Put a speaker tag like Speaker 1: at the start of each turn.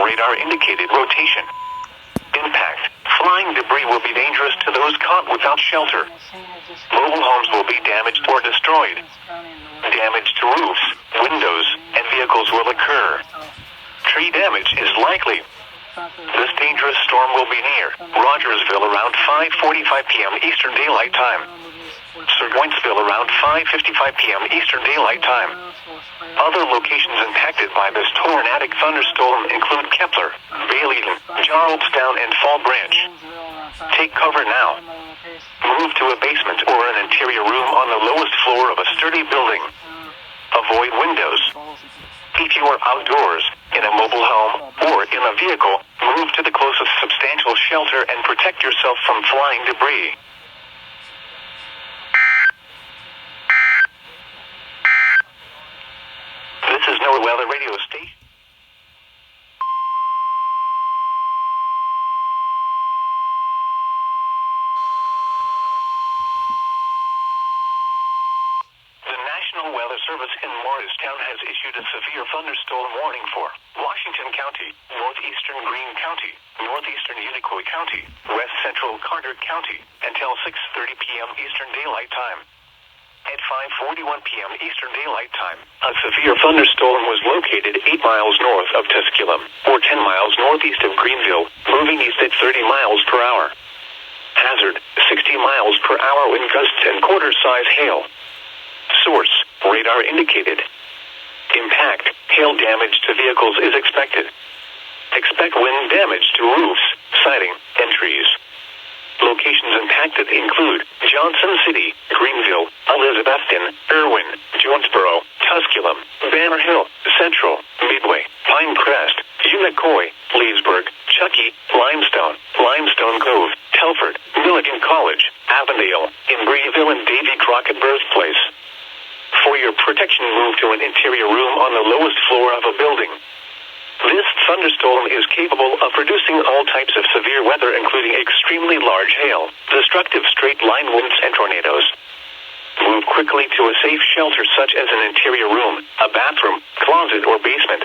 Speaker 1: radar indicated rotation. Impact. Flying debris will be dangerous to those caught without shelter. Mobile homes will be damaged or destroyed. Damage to roofs, windows, and vehicles will occur. Tree damage is likely. This dangerous storm will be near Rogersville around 5:45 p.m. Eastern Daylight Time. Sir-Goinsville around 5:55 p.m. Eastern Daylight Time. Other locations impacted by this tornadic thunderstorm include Kepler, Baileyton, Charlestown, and Fall Branch. Take cover now. Move to a basement or an interior room on the lowest floor of a sturdy building. Avoid windows. If you are outdoors, in a mobile home, or in a vehicle, move to the closest substantial shelter and protect yourself from flying debris. This is NOAA Weather Radio Station. The National Weather Service in Morristown has issued a severe thunderstorm warning for Washington County, northeastern Greene County, northeastern Unicoi County, west central Carter County, until 6:30 p.m. Eastern Daylight Time. At 5:41 p.m. Eastern Daylight Time, a severe thunderstorm was located 8 miles north of Tusculum, or 10 miles northeast of Greenville, moving east at 30 miles per hour. Hazard, 60 miles per hour wind gusts and quarter-size hail. Source, radar indicated. Impact, hail damage to vehicles is expected. Expect wind damage to roofs, siding, and trees. Locations impacted include Johnson City, Greenville, Elizabethton, Irwin, Jonesboro, Tusculum, Banner Hill, Central, Midway, Pinecrest, Unicoi, Leesburg, Chuckey, Limestone, Limestone Cove, Telford, Milligan College, Avondale, Embreeville, and Davy Crockett Birthplace. For your protection, move to an interior room on the lowest floor of a building. This thunderstorm is capable of producing all types of severe weather, including extremely large hail, destructive straight-line winds, and tornadoes. Move quickly to a safe shelter such as an interior room, a bathroom, closet, or basement.